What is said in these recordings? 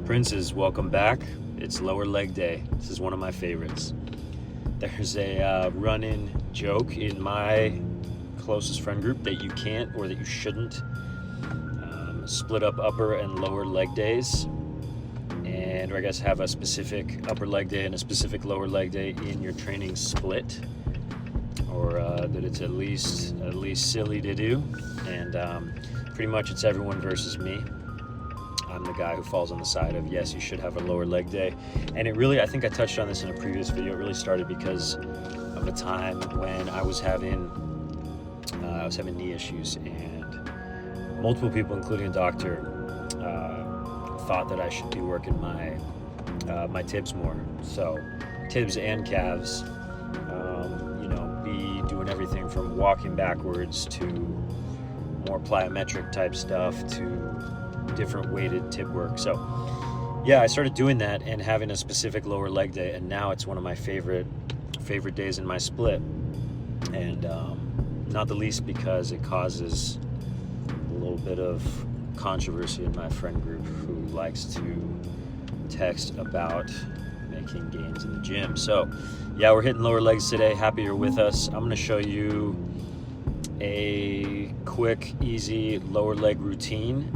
Princes, welcome back. It's lower leg day. This is one of my favorites. There's a run-in joke in my closest friend group that you can't or that you shouldn't split up upper and lower leg days, and or I guess have a specific upper leg day and a specific lower leg day in your training split, or that it's at least silly to do. And pretty much it's everyone versus me. I'm the guy who falls on the side of yes, you should have a lower leg day. And it really, I think I touched on this in a previous video, it really started because of a time when I was having knee issues, and multiple people, including a doctor, thought that I should be working my tibs more. So tibs and calves, be doing everything from walking backwards to more plyometric type stuff to different weighted tib work. So yeah, I started doing that and having a specific lower leg day, and now it's one of my favorite days in my split. And not the least because it causes a little bit of controversy in my friend group who likes to text about making gains in the gym. So yeah, we're hitting lower legs today. Happy you're with us. I'm going to show you a quick, easy lower leg routine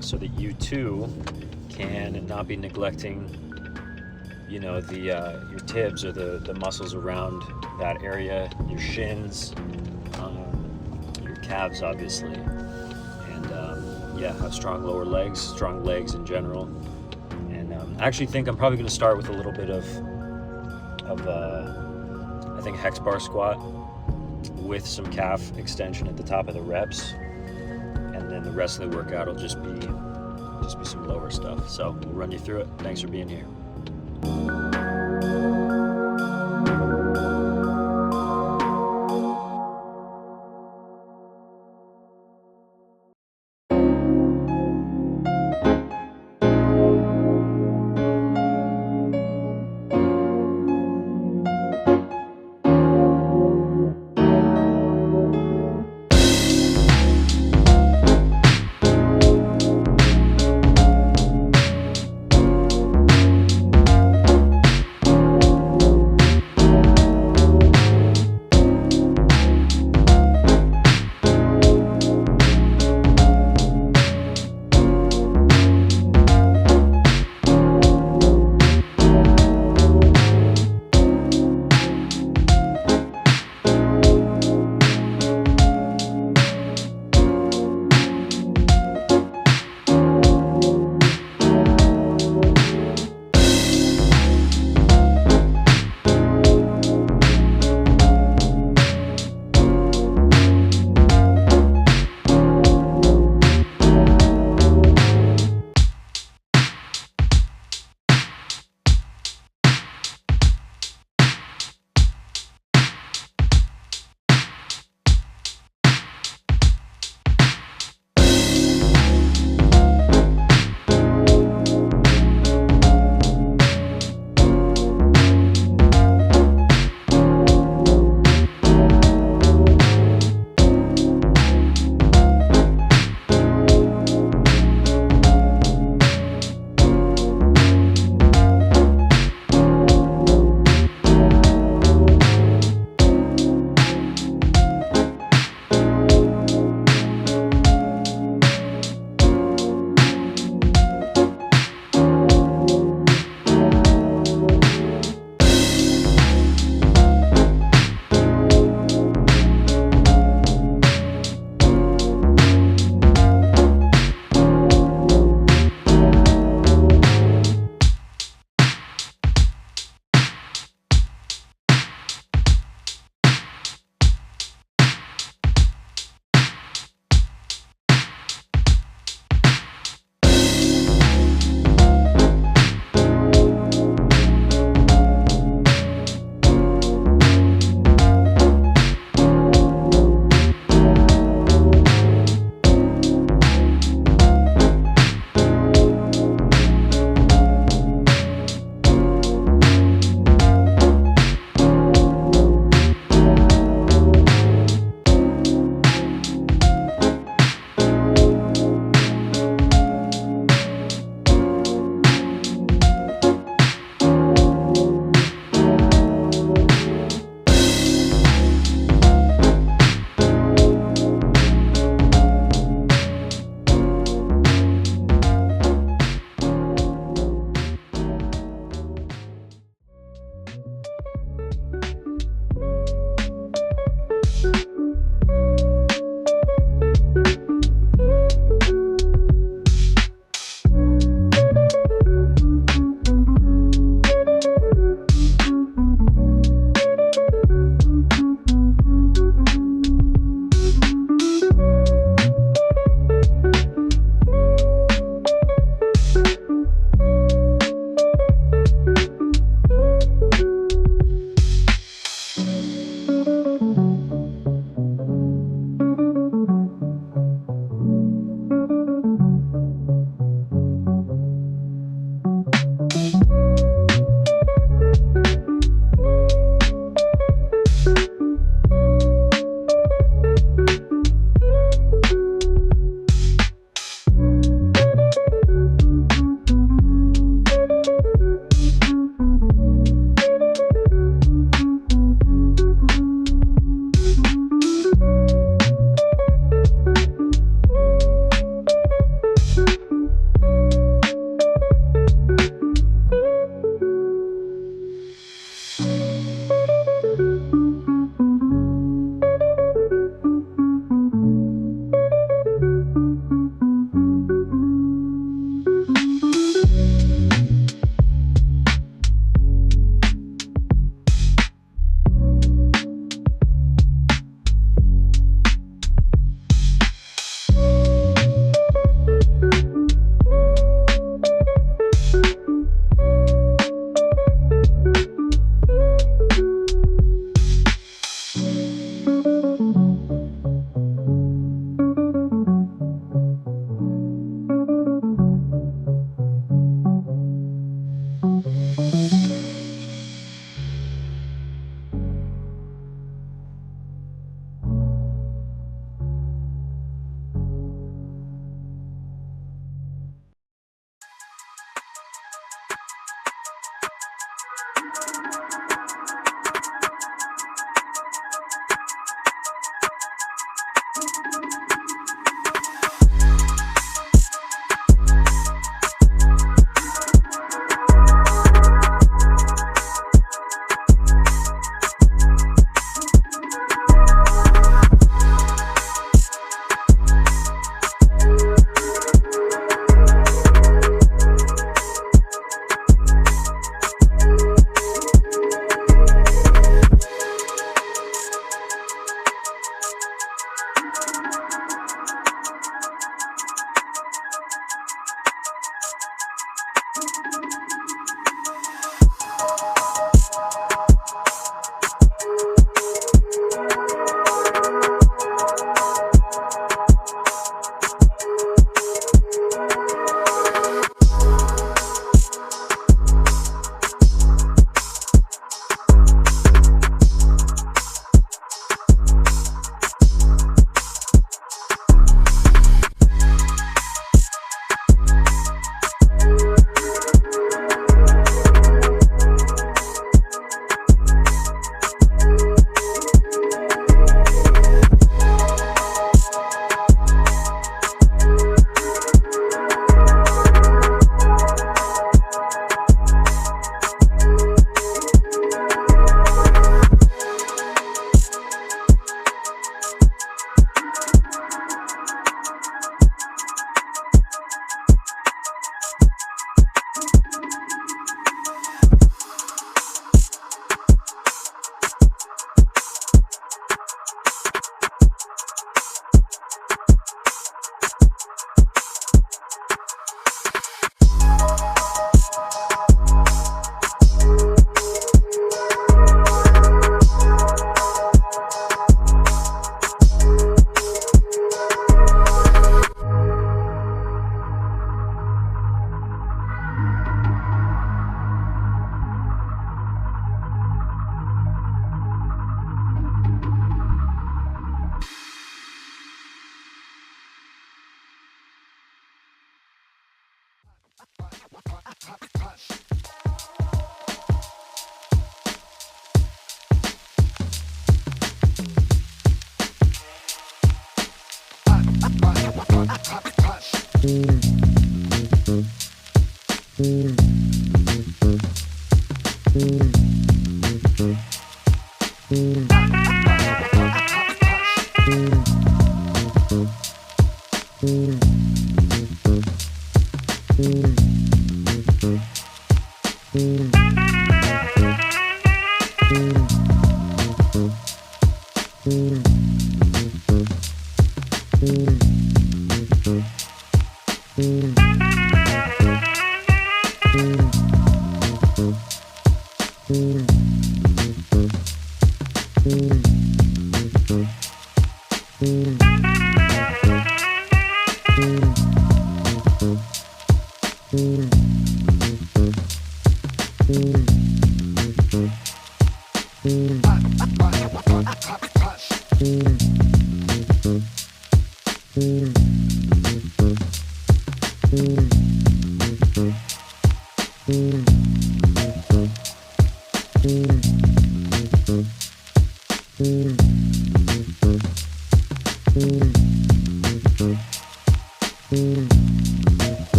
so that you too can not be neglecting, your tibs or the muscles around that area, your shins, your calves, obviously, and have strong lower legs, strong legs in general. And I actually think I'm probably going to start with a little bit of I think hex bar squat with some calf extension at the top of the reps, and then the rest of the workout will just be some lower stuff. So we'll run you through it. Thanks for being here.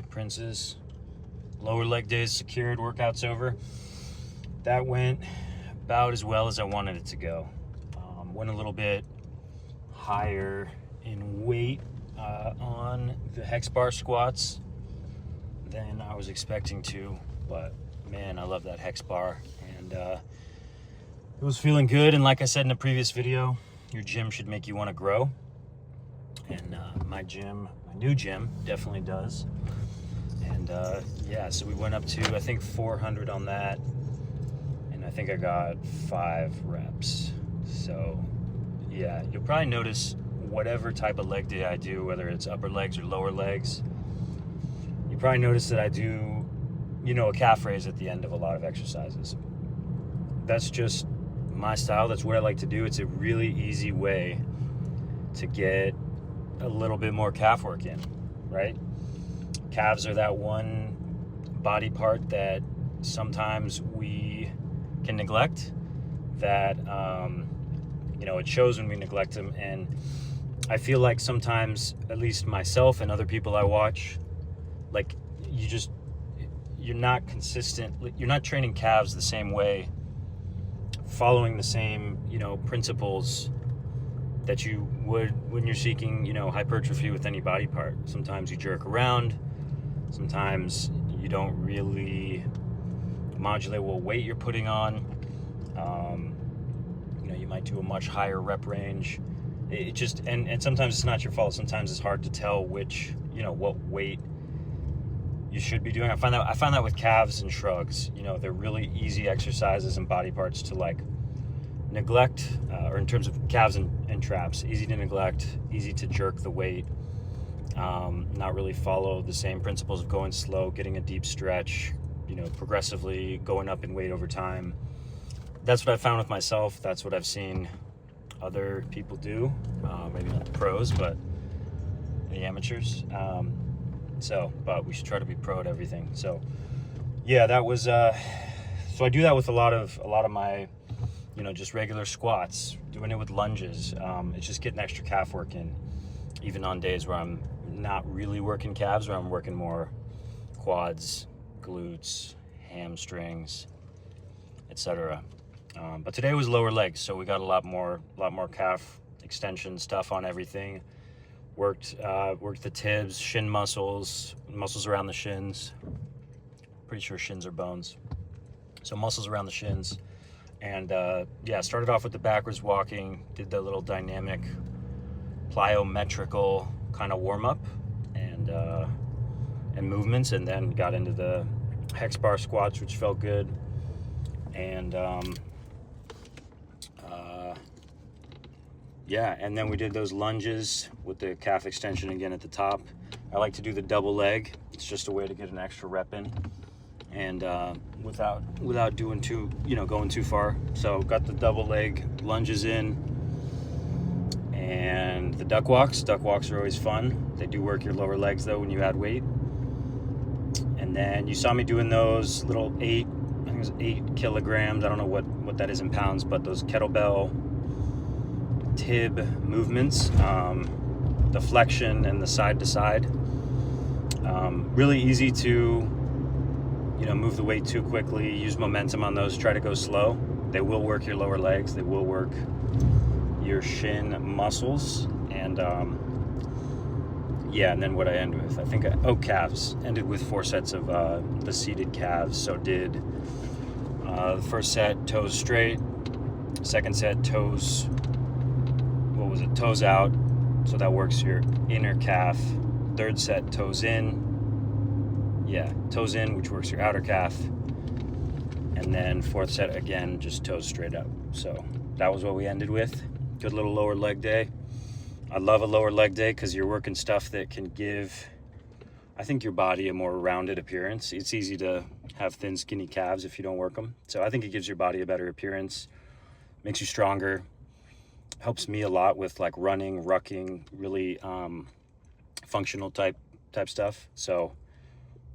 Princes. Lower leg days secured, workout's over. That went about as well as I wanted it to go. Went a little bit higher in weight on the hex bar squats than I was expecting to, but man, I love that hex bar, and it was feeling good. And like I said in a previous video, your gym should make you want to grow, and my new gym definitely does. And yeah, so we went up to, I think, 400 on that, and I think I got 5 reps. So yeah, you'll probably notice whatever type of leg day I do, whether it's upper legs or lower legs, you probably notice that I do, a calf raise at the end of a lot of exercises. That's just my style. That's what I like to do. It's a really easy way to get a little bit more calf work in, right? Calves are that one body part that sometimes we can neglect, that it shows when we neglect them. And I feel like sometimes, at least myself and other people I watch, like you're not consistent. You're not training calves the same way, following the same principles that you would when you're seeking hypertrophy with any body part. Sometimes you jerk around, sometimes you don't really modulate what weight you're putting on. You might do a much higher rep range. It just, and sometimes it's not your fault. Sometimes it's hard to tell which, what weight you should be doing. I find that with calves and shrugs, they're really easy exercises and body parts to like neglect, or in terms of calves and traps, easy to neglect, easy to jerk the weight, not really follow the same principles of going slow, getting a deep stretch, progressively going up in weight over time. That's what I found with myself. That's what I've seen other people do, maybe not the pros, but the amateurs. But we should try to be pro at everything. So yeah, that was, so I do that with a lot of my, just regular squats, doing it with lunges. It's just getting extra calf work in, even on days where I'm not really working calves, where I'm working more quads, glutes, hamstrings, etc. But today was lower legs, so we got a lot more calf extension stuff on everything. Worked the tibs, shin muscles around the shins. Pretty sure shins are bones. So muscles around the shins. And started off with the backwards walking, did the little dynamic plyometrical kind of warm-up and movements, and then got into the hex bar squats, which felt good. And and then we did those lunges with the calf extension again at the top. I like to do the double leg. It's just a way to get an extra rep in, and without doing going too far. So got the double leg lunges in, and the duck walks. Duck walks are always fun. They do work your lower legs though when you add weight. And then you saw me doing those little 8 kilograms. I don't know what that is in pounds, but those kettlebell tib movements, the flexion and the side to side. Really easy to, move the weight too quickly, use momentum on those, try to go slow. They will work your lower legs, they will work your shin muscles, and and then what I end with, I think, calves. Ended with 4 sets of the seated calves. So did the first set toes straight, second set toes out, so that works your inner calf. Third set toes in, which works your outer calf. And then fourth set again, just toes straight up. So that was what we ended with. Good little lower leg day. I love a lower leg day because you're working stuff that can give, I think, your body a more rounded appearance. It's easy to have thin, skinny calves if you don't work them. So I think it gives your body a better appearance, makes you stronger, helps me a lot with like running, rucking, really functional type stuff. So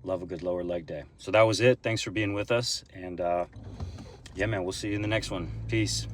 love a good lower leg day. So that was it. Thanks for being with us. And man, we'll see you in the next one. Peace.